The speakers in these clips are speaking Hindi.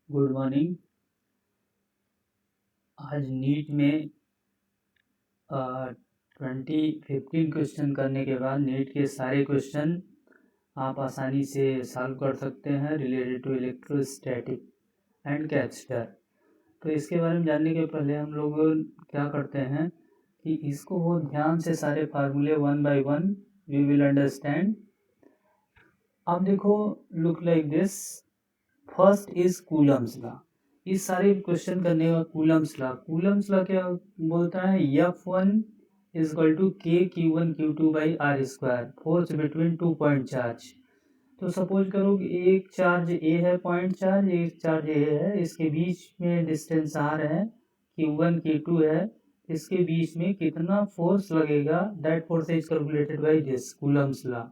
Good morning. आज नीट में 15 क्वेश्चन करने के बाद नीट के सारे क्वेश्चन आप आसानी से सॉल्व कर सकते हैं related to electrostatic and capacitor. तो इसके बारे में जानने के पहले हम लोग क्या करते हैं कि इसको बहुत ध्यान से सारे फार्मूले one by one we will understand. अब देखो, look like this. First is Coulomb's law. इस सारे क्वेश्चन करने का कूलम्स लॉ क्या बोलता है? F1 is equal to k Q1 Q2 by r square, force between 2 point charge. तो सपोज करो कि एक चार्ज ए है, पॉइंट चार्ज, एक चार्ज ए है, इसके बीच में डिस्टेंस आर है, Q1 Q2 है, इसके बीच में कितना फोर्स लगेगा, that force is calculated by this Coulomb's law.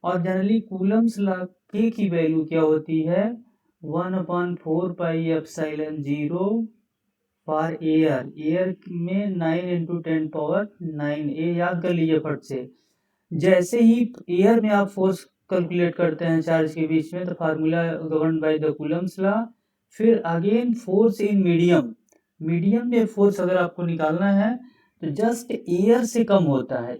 और जनरली कूलम्स लॉ के की वैल्यू क्या होती है? 1/4πε0 फॉर एयर में 9 × 10⁻⁹ ए याद कर लीजिए फट से। जैसे ही एयर में आप फोर्स कैलकुलेट करते हैं चार्ज के बीच में, तो formula govern by the Coulomb's law. फिर अगेन फोर्स इन मीडियम में फोर्स अगर आपको निकालना है तो जस्ट एयर से कम होता है,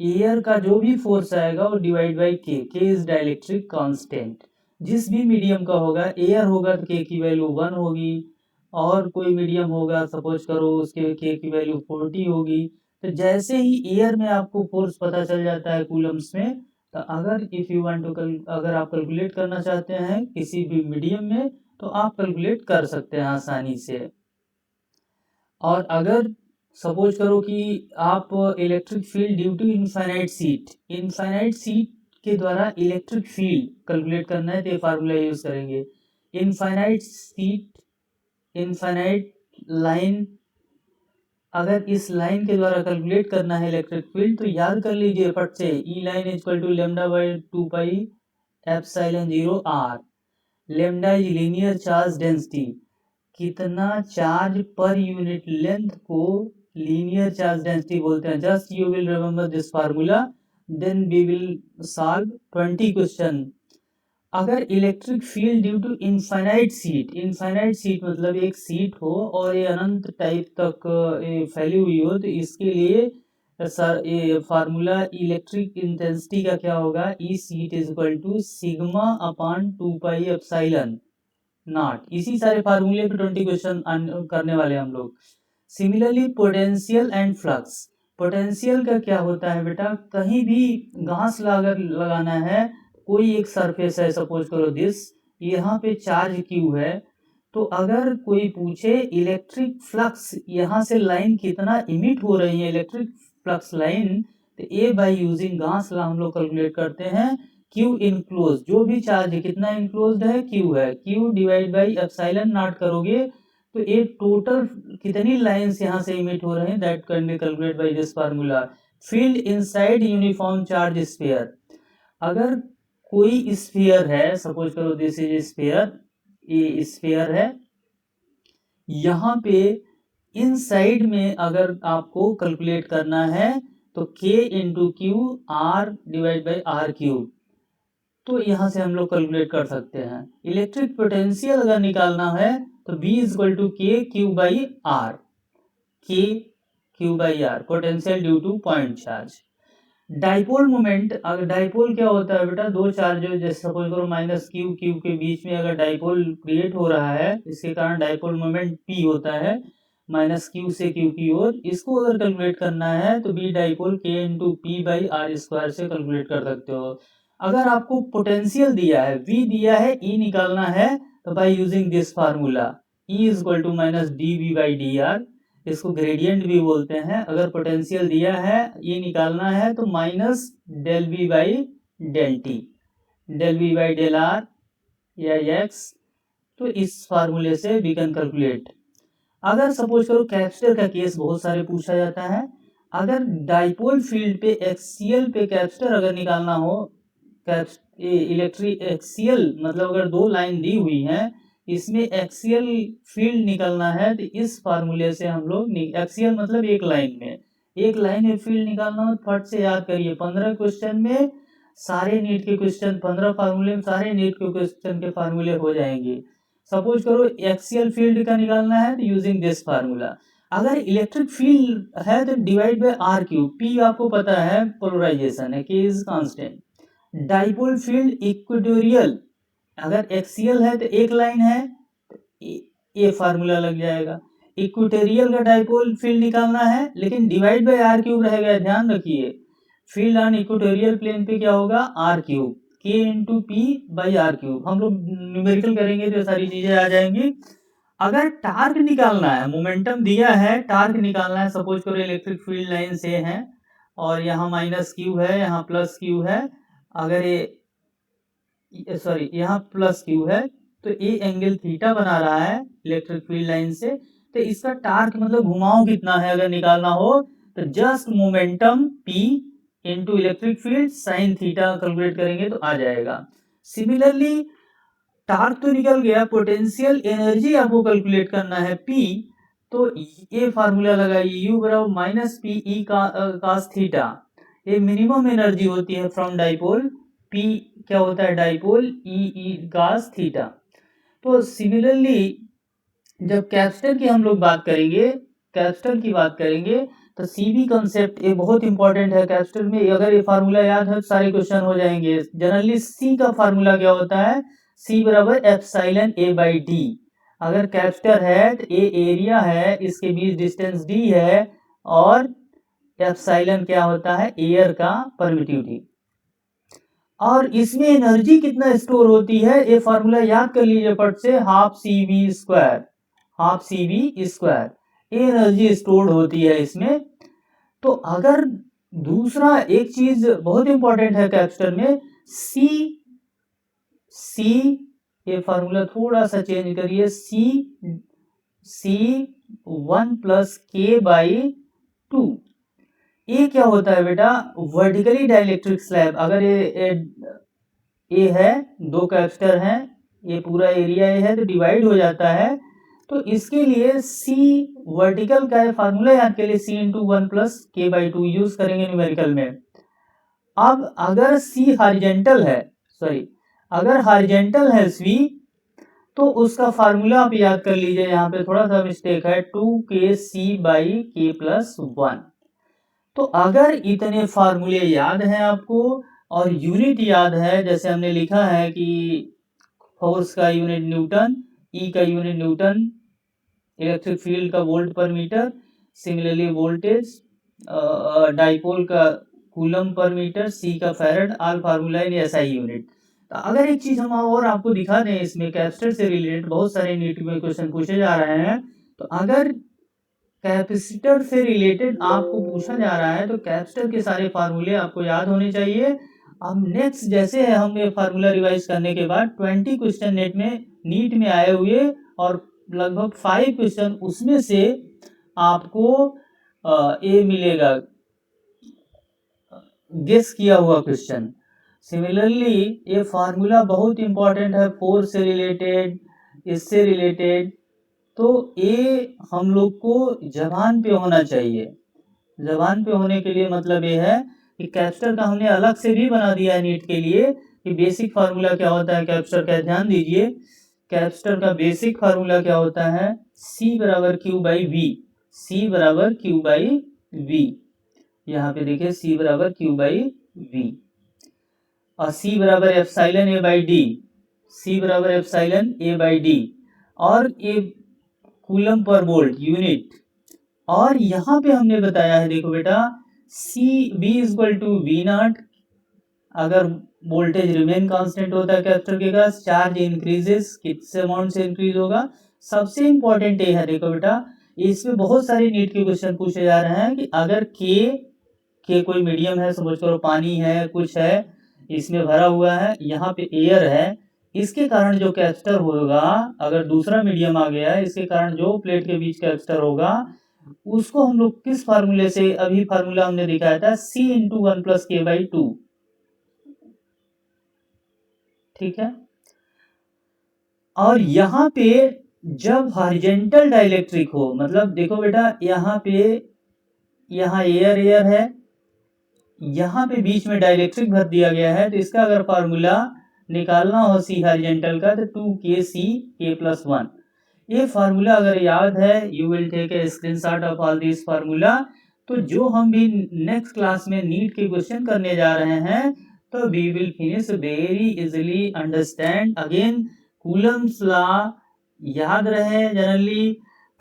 एयर का जो भी फोर्स आएगा वो डिवाइड बाई के इज डाइलेक्ट्रिक कांस्टेंट। जिस भी मीडियम का होगा, एयर होगा तो के की वैल्यू 1 होगी, और कोई मीडियम होगा सपोज करो उसके के की वैल्यू 40 होगी। तो जैसे ही एयर में आपको फोर्स पता चल जाता है कूलम्स में, तो अगर इफ यू वांट टू अगर आप कैलकुलेट करना चाहते हैं किसी भी मीडियम में, तो आप कैलकुलेट कर सकते हैं आसानी से। और अगर सपोज करो कि आप electric field due to infinite sheet के द्वारा इलेक्ट्रिक फील्ड कैलकुलेट करना है, तो ये फार्मूला यूज करेंगे। इनफाइनाइट सीट, इनफाइनाइट लाइन, अगर इस लाइन के द्वारा कैलकुलेट करना है इलेक्ट्रिक फील्ड, तो याद कर लीजिए फट से, E line equal to λ/2πε0 r। Lambda is linear charge density, कितना चार्ज पर यूनिट लेंथ को लीनियर चार्ज डेंसिटी बोलते हैं। Just you will remember this formula, then we will solve 20 question. अगर electric field due to infinite sheet मतलब एक सीट हो और ये अनंत टाइप तक फैली हुई हो, तो इसके लिए ये फार्मूला इलेक्ट्रिक इंटेंसिटी का क्या होगा? E sheet is equal to sigma upon 2πε0। इसी सारे फार्मूले पे 20 क्वेश्चन करने वाले हम लोग। Similarly potential and flux. Potential का क्या होता है बेटा? कहीं भी घास अगर लगाना है, कोई एक सरफेस है सपोज करो दिस, यहाँ पे चार्ज क्यू है, तो अगर कोई पूछे इलेक्ट्रिक फ्लक्स यहाँ से लाइन कितना इमिट हो रही है, इलेक्ट्रिक फ्लक्स लाइन, तो ए बाय यूजिंग गाउस लॉ हम लोग कैलकुलेट करते हैं। क्यू इनक्लोज, जो भी चार्ज है कितना इनक्लोज्ड है, क्यू है, Q divide by epsilon not करोगे तो ये टोटल कितनी लाइंस यहाँ से इमिट हो रहे हैं, that can be calculate by this formula. Field inside uniform charge sphere, अगर कोई स्फीयर है, सपोज करो दिस इज स्फीयर, ये स्फीयर है, यहाँ पे इनसाइड में अगर आपको कैलकुलेट करना है तो k into q r divide by r cube, तो यहाँ से हम लोग कैलकुलेट कर सकते हैं। इलेक्ट्रिक पोटेंशियल अगर निकालना है तो B is equal to k q by r, potential due to point charge. Dipole moment, अगर डाइपोल क्या होता है बेटा? दो चार्ज जैसे सपोज करो माइनस क्यू के बीच में अगर डाइपोल क्रिएट हो रहा है, इसके कारण डाइपोल मोमेंट P होता है माइनस क्यू से क्यू की ओर। इसको अगर कैलकुलेट करना है तो B dipole k into p by r square से कैलकुलेट कर सकते हो। अगर आपको पोटेंशियल दिया है, V दिया है, E निकालना है, तो by using this formula E is equal to minus d v by d r, इसको ग्रेडियंट भी बोलते हैं। अगर पोटेंशियल दिया है, ये निकालना है, तो minus del B by del t, del B by del r या एक्स। तो इस फार्मूले से वी कैन कैलकुलेट। अगर सपोज करो कैपेसिटर का केस बहुत सारे पूछा जाता है, अगर डाइपोल फील्ड पे एक्सियल पे कैपेसिटर अगर निकालना हो, इलेक्ट्रिक एक्सियल मतलब अगर दो लाइन दी हुई हैं, इसमें एक्सियल फील्ड निकालना है, तो इस फार्मूले से हम लोग, एक्सियल मतलब एक लाइन में फील्ड निकालना हो, फट से याद करिए 15 क्वेश्चन में सारे नीट के क्वेश्चन 15 फार्मूले में सारे नीट के क्वेश्चन के फार्मूले हो जाएंगे। सपोज करो एक्सियल फील्ड का निकालना है तो यूजिंग दिस फार्मूला। अगर इलेक्ट्रिक फील्ड है तो divide by r cube, p आपको पता है पोलराइजेशन है, k is constant. Dipole field equatorial, अगर एक्सियल है तो एक लाइन है तो ये फार्मूला लग जाएगा। इक्वेटोरियल का डाइपोल फील्ड निकालना है लेकिन डिवाइड बाय आर क्यूब रहेगा, ध्यान रखिए। फील्ड ऑन इक्वेटोरियल प्लेन पे क्या होगा, r cube, k into p by r cube. हम लोग न्यूमेरिकल करेंगे तो सारी चीजें आ जाएंगी। अगर टार्क निकालना है, मोमेंटम दिया है, टार्क निकालना है, सपोज करो इलेक्ट्रिक फील्ड लाइन से है और यहाँ माइनस क्यू है, यहाँ प्लस क्यू है, अगर ये सॉरी यहाँ प्लस क्यू है तो ये एंगल थीटा बना रहा है इलेक्ट्रिक फील्ड लाइन से, तो इसका टार्क मतलब घुमाव कितना है अगर निकालना हो तो just momentum p into electric field sine theta calculate करेंगे तो आ जाएगा। सिमिलरली टार्क तो निकल गया, पोटेंशियल एनर्जी आपको कैलकुलेट करना है p, तो ये फार्मूला लगाइए, u बराबर minus p E cos theta. ये मिनिमम एनर्जी होती है फ्रॉम डाइपोल, p क्या होता है डाइपोल, ई कास थीटा। तो सिमिलरली जब कैपेसिटर की हम लोग बात करेंगे, कैपेसिटर की बात करेंगे तो सीबी कंसेप्ट ये बहुत इंपॉर्टेंट है कैपेसिटर में। अगर ये फार्मूला याद है तो सारे क्वेश्चन हो जाएंगे। जनरली सी का फार्मूला क्या होता है, सी बराबर एप्सिलॉन ए बाई डी। अगर कैपेसिटर है तो ए एरिया है, इसके बीच डिस्टेंस डी है और एप्सिलॉन क्या होता है, एयर का परमिटिविटी। और इसमें एनर्जी कितना स्टोर होती है ये फार्मूला याद कर लीजिए फट से, half C V square, half C V square energy stored होती है इसमें। तो अगर दूसरा एक चीज बहुत इंपॉर्टेंट है कैपेसिटर में, सी सी ये फार्मूला थोड़ा सा चेंज करिए, सी 1 प्लस के बाई 2। ये क्या होता है बेटा, वर्टिकली डाइलेक्ट्रिक स्लैब। अगर ये है, दो कैपेसिटर हैं, ये पूरा एरिया ये है तो डिवाइड हो जाता है, तो इसके लिए C वर्टिकल का फार्मूला याद के लिए C इंटू 1 प्लस के बाई 2 यूज करेंगे न्यूमेरिकल में। अब अगर C हॉरिजेंटल है, सॉरी अगर हॉरिजेंटल है C तो उसका फार्मूला आप याद कर लीजिए, यहाँ पे थोड़ा सा मिस्टेक है, 2kc बाई के प्लस 1। तो अगर इतने फार्मूले याद हैं आपको और यूनिट याद है, जैसे हमने लिखा है कि फोर्स का यूनिट न्यूटन, ई का यूनिट न्यूटन, इलेक्ट्रिक फील्ड का वोल्ट पर मीटर, सिमिलरली वोल्टेज डाइपोल का कूलम पर मीटर, सी का farad, all formula in SI unit. तो अगर एक चीज हम और आपको दिखा दें, इसमें कैपेसिटर से रिलेटेड बहुत सारे नीट में क्वेश्चन पूछे जा रहे हैं, तो अगर कैपेसिटर से रिलेटेड आपको पूछा जा रहा है तो कैपेसिटर के सारे फार्मूले आपको याद होने चाहिए। अब नेक्स्ट जैसे है, हम ये फार्मूला रिवाइज करने के बाद 20 क्वेश्चन नीट में आए हुए और लगभग 5 क्वेश्चन उसमें से आपको ये मिलेगा गेस किया हुआ क्वेश्चन। सिमिलरली ये फार्मूला बहुत इंपॉर्टेंट है, फोर्स से रिलेटेड, इससे रिलेटेड, तो ये हम लोग को जबान पे होना चाहिए। जबान पे होने के लिए मतलब ये है कि कैपेसिटर का हमने अलग से भी बना दिया है नीट के लिए कि बेसिक फार्मूला क्या होता है कैपेसिटर का। ध्यान दीजिए, कैपेसिटर का बेसिक फार्मूला क्या होता है, C बराबर क्यू बाई वी, C बराबर क्यू बाई वी। यहाँ पे देखिए C बराबर क्यू बाई वी और C बराबर epsilon A by D, C बराबर एप्सिलॉन ए बाई डी और ये कूलम पर वोल्ट यूनिट। और यहाँ पे हमने बताया है, देखो बेटा, C B equal to V not. अगर वोल्टेज रिमेन कांस्टेंट होता है कैपेसिटर के पास, चार्ज इंक्रीजेस, किस अमाउंट से इंक्रीज होगा। सबसे इंपॉर्टेंट ये है, देखो बेटा, इसमें बहुत सारे नीट के क्वेश्चन पूछे जा रहे हैं कि अगर के कोई मीडियम है, समझ करो पानी है, कुछ है इसमें भरा हुआ है, यहाँ पे एयर है, इसके कारण जो कैपेसिटर होगा, अगर दूसरा मीडियम आ गया है, इसके कारण जो प्लेट के बीच कैपेसिटर होगा उसको हम लोग किस फार्मूले से, अभी फार्मूला हमने दिखाया था, C इंटू 1 प्लस के बाई 2। ठीक है, और यहाँ पे जब हॉरिजेंटल डाइलेक्ट्रिक हो, मतलब देखो बेटा यहाँ पे, यहाँ एयर है, यहाँ पे बीच में डाइलेक्ट्रिक भर दिया गया है, तो इसका अगर फार्मूला निकालना हो सी हॉरिजॉन्टल का, तो 2kc k+1। ये फार्मूला अगर याद है, you will take a screenshot of all this formula. तो जो हम भी नेक्स्ट क्लास में नीट के क्वेश्चन करने जा रहे हैं, तो we will finish very easily understand. Again Coulomb's law याद रहे, generally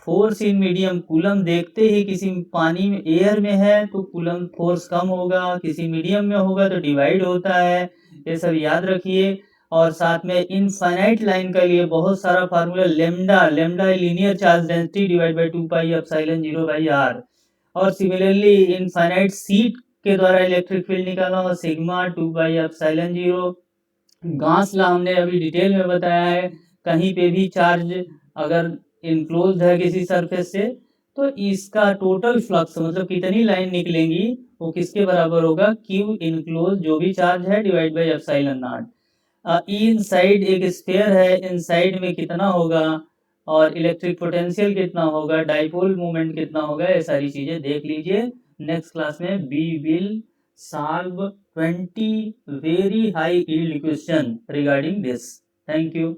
force in medium, Coulomb देखते ही किसी पानी में एयर में है तो कूलम फोर्स कम होगा, किसी मीडियम में होगा तो डिवाइड होता है, ये सब याद रखिए। और साथ में इनफाइनाइट लाइन के लिए बहुत सारा formula, lambda linear charge density divide by 2 pi epsilon 0 by r. और सिमिलरली इनफाइनाइट सीट के द्वारा इलेक्ट्रिक फील्ड निकालना हो, sigma 2 pi epsilon 0। Gauss law हमने अभी डिटेल में बताया है, कहीं पे भी चार्ज अगर इनक्लोज है किसी सरफेस से, तो इसका टोटल फ्लक्स मतलब कितनी लाइन निकलेंगी वो किसके बराबर होगा, क्यू इनक्लोज जो भी चार्ज है divide by epsilon not. Inside एक स्फीयर है, इनसाइड में कितना होगा, और इलेक्ट्रिक पोटेंशियल कितना होगा, डाइपोल मोमेंट कितना होगा, ये सारी चीजें देख लीजिए। नेक्स्ट क्लास में we will solve 20 very high yield question regarding this. Thank you.